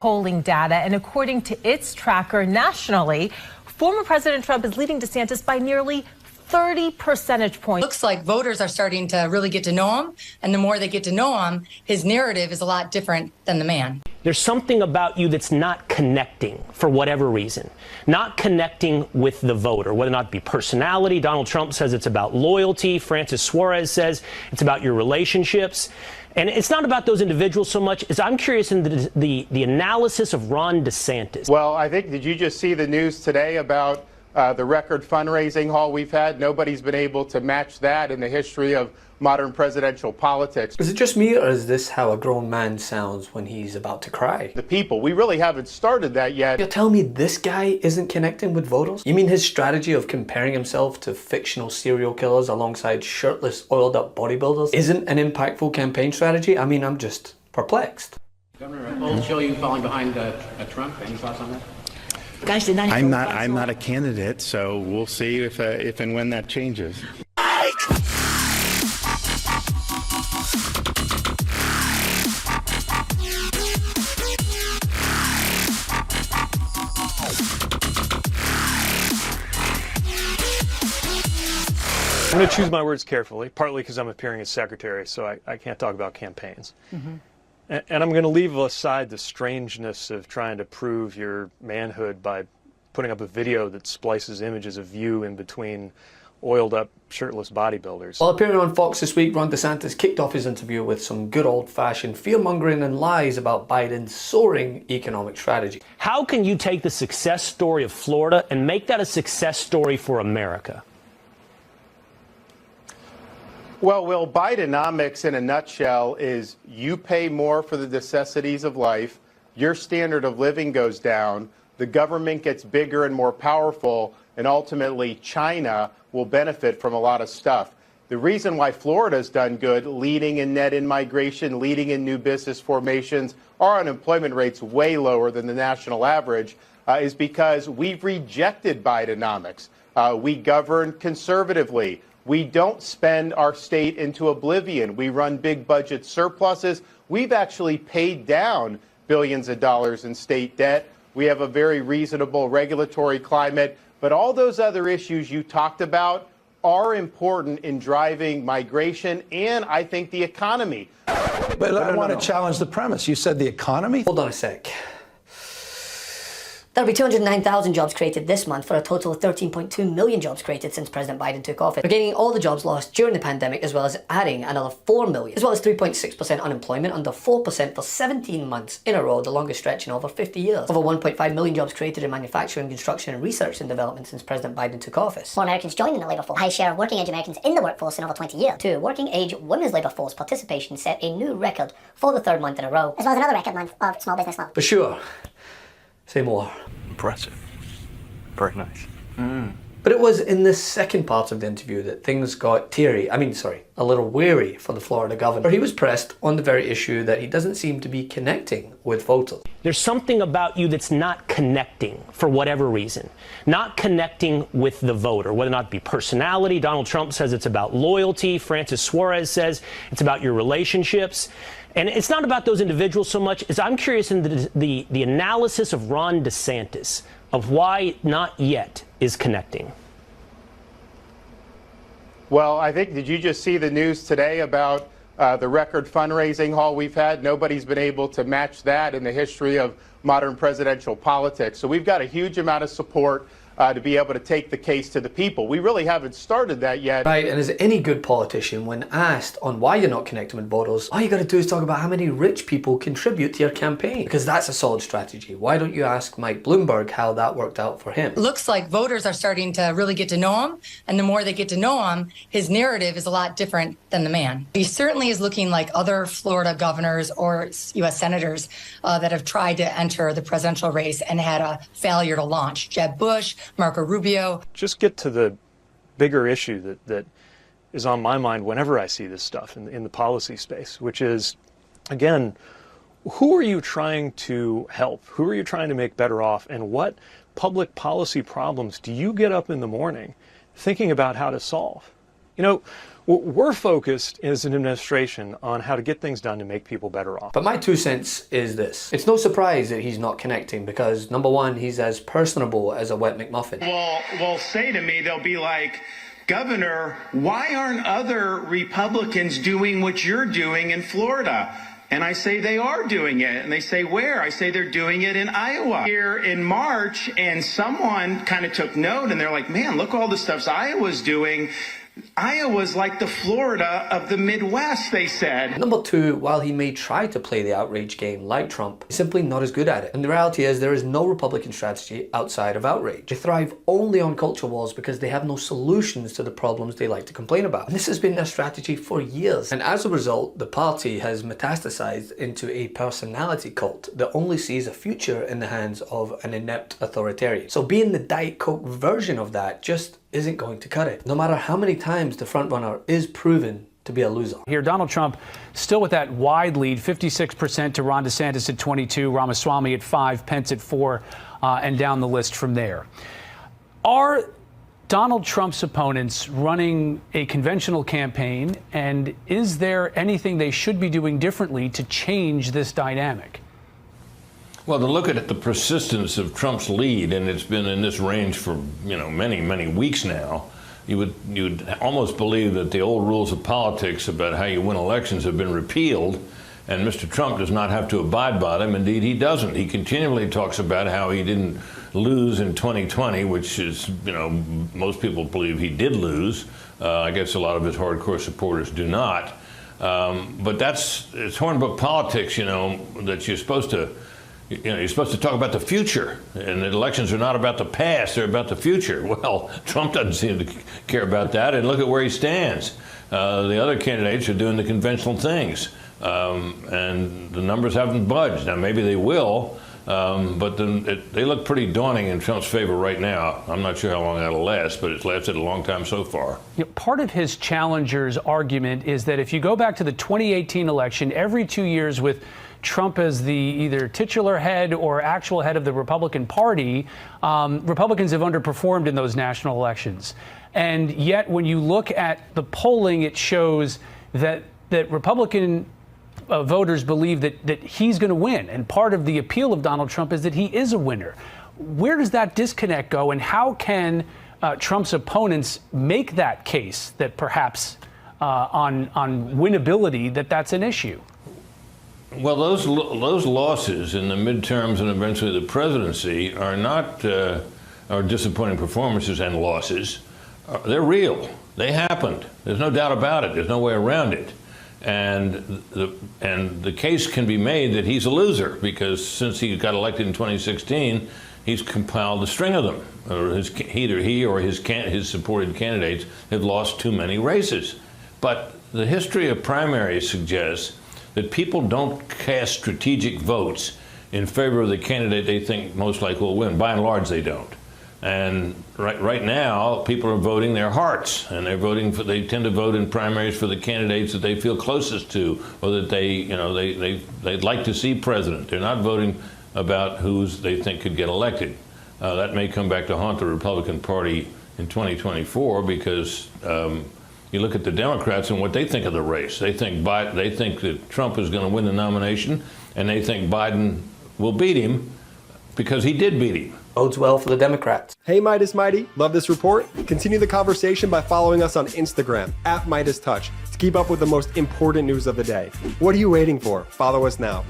polling data, and according to its tracker nationally, former President Trump is leading DeSantis by nearly 30 percentage points. Looks like voters are starting to really get to know him, and the more they get to know him, his narrative is a lot different than the man. There's something about you that's not connecting for whatever reason, not connecting with the voter, whether or not it be personality. Donald Trump says it's about loyalty. Francis Suarez says it's about your relationships. And it's not about those individuals so much as I'm curious in the analysis of Ron DeSantis. Well, I think, did you just see the news today about the record fundraising haul we've had? Nobody's been able to match that in the history of modern presidential politics. Is it just me, or is this how a grown man sounds when he's about to cry? The people, we really haven't started that yet. You're telling me this guy isn't connecting with voters? You mean his strategy of comparing himself to fictional serial killers alongside shirtless, oiled up bodybuilders isn't an impactful campaign strategy? I mean, I'm just perplexed. Governor, polls show you falling behind Trump. Any thoughts on that? I'm not a candidate, so we'll see if and when that changes. I'm going to choose my words carefully, partly because I'm appearing as secretary, so I can't talk about campaigns. Mm-hmm. And I'm going to leave aside the strangeness of trying to prove your manhood by putting up a video that splices images of you in between oiled-up, shirtless bodybuilders. While appearing on Fox this week, Ron DeSantis kicked off his interview with some good old-fashioned fear-mongering and lies about Biden's soaring economic strategy. How can you take the success story of Florida and make that a success story for America? Well, Will, Bidenomics in a nutshell is you pay more for the necessities of life, your standard of living goes down, the government gets bigger and more powerful, and ultimately China will benefit from a lot of stuff. The reason why Florida's done good, leading in net in-migration, leading in new business formations, our unemployment rate's way lower than the national average, is because we've rejected Bidenomics. We govern conservatively. We don't spend our state into oblivion. We run big budget surpluses. We've actually paid down billions of dollars in state debt. We have a very reasonable regulatory climate. But all those other issues you talked about are important in driving migration and, I think, the economy. But I want to challenge the premise. You said the economy? Hold on a sec. There'll be 209,000 jobs created this month for a total of 13.2 million jobs created since President Biden took office. Regaining all the jobs lost during the pandemic, as well as adding another 4 million, as well as 3.6% unemployment, under 4% for 17 months in a row, the longest stretch in over 50 years. Over 1.5 million jobs created in manufacturing, construction and research and development since President Biden took office. More Americans joining the labour force. High share of working age Americans in the workforce in over 20 years. 2. Working age women's labour force participation set a new record for the third month in a row. As well as another record month of small business loans. For sure. Say more. Impressive. Very nice. But it was in the second part of the interview that things got a little wary for the Florida governor. He was pressed on the very issue that he doesn't seem to be connecting with voters. There's something about you that's not connecting for whatever reason, not connecting with the voter, whether or not it be personality. Donald Trump says it's about loyalty. Francis Suarez says it's about your relationships. And it's not about those individuals so much as I'm curious in the analysis of Ron DeSantis of why not yet is connecting. Well, I think, did you just see the news today about the record fundraising haul we've had? Nobody's been able to match that in the history of modern presidential politics. So we've got a huge amount of support to be able to take the case to the people. We really haven't started that yet. Right, and as any good politician, when asked on why you're not connecting with voters, all you got to do is talk about how many rich people contribute to your campaign, because that's a solid strategy. Why don't you ask Mike Bloomberg how that worked out for him? Looks like voters are starting to really get to know him, and the more they get to know him, his narrative is a lot different than the man. He certainly is looking like other Florida governors or U.S. senators that have tried to enter the presidential race and had a failure to launch. Jeb Bush, Marco Rubio. Just get to the bigger issue that is on my mind whenever I see this stuff in the policy space, which is, again, who are you trying to help? Who are you trying to make better off? And what public policy problems do you get up in the morning thinking about how to solve? You know, We're focused as an administration on how to get things done to make people better off. But my 2 cents is this. It's no surprise that he's not connecting because, number one, he's as personable as a wet McMuffin. Will say to me, they'll be like, Governor, why aren't other Republicans doing what you're doing in Florida? And I say they are doing it. And they say, where? I say they're doing it in Iowa. Here in March, and someone kind of took note, and they're like, man, look all the stuff Iowa's doing. Iowa's like the Florida of the Midwest, they said. Number two, while he may try to play the outrage game like Trump, he's simply not as good at it. And the reality is there is no Republican strategy outside of outrage. They thrive only on culture wars because they have no solutions to the problems they like to complain about. And this has been their strategy for years. And as a result, the party has metastasized into a personality cult that only sees a future in the hands of an inept authoritarian. So being the Diet Coke version of that just isn't going to cut it, no matter how many times the frontrunner is proven to be a loser. Here, Donald Trump still with that wide lead, 56% to Ron DeSantis at 22, Ramaswamy at 5, Pence at 4, and down the list from there. Are Donald Trump's opponents running a conventional campaign, and is there anything they should be doing differently to change this dynamic? Well, to look at the persistence of Trump's lead, and it's been in this range for many, many weeks now, you'd almost believe that the old rules of politics about how you win elections have been repealed, and Mr. Trump does not have to abide by them. Indeed, he doesn't. He continually talks about how he didn't lose in 2020, which is, most people believe he did lose. I guess a lot of his hardcore supporters do not. But it's hornbook politics, that you're supposed to. You're supposed to talk about the future, and elections are not about the past, they're about the future. Well, Trump doesn't seem to care about that, and look at where he stands. The other candidates are doing the conventional things, and the numbers haven't budged. Now, maybe they will, but they look pretty daunting in Trump's favor right now. I'm not sure how long that'll last, but it's lasted a long time so far. Part of his challenger's argument is that if you go back to the 2018 election, every 2 years with Trump as the either titular head or actual head of the Republican Party, Republicans have underperformed in those national elections. And yet, when you look at the polling, it shows that Republican voters believe that he's going to win. And part of the appeal of Donald Trump is that he is a winner. Where does that disconnect go, and how can Trump's opponents make that case that perhaps on winnability that's an issue? Well, those losses in the midterms and eventually the presidency are not are disappointing performances and losses. They're real. They happened. There's no doubt about it. There's no way around it. And the case can be made that he's a loser because since he got elected in 2016, he's compiled a string of them. Or either he or his supported candidates have lost too many races. But the history of primaries suggests that people don't cast strategic votes in favor of the candidate they think most likely will win. By and large, they don't. And right now, people are voting their hearts, and they tend to vote in primaries for the candidates that they feel closest to, or that they'd like to see president. They're not voting about who's they think could get elected. That may come back to haunt the Republican Party in 2024 because you look at the Democrats and what they think of the race. They think that Trump is going to win the nomination, and they think Biden will beat him because he did beat him. Bodes well for the Democrats. Hey, Meidas Mighty. Love this report? Continue the conversation by following us on Instagram @MeidasTouch to keep up with the most important news of the day. What are you waiting for? Follow us now.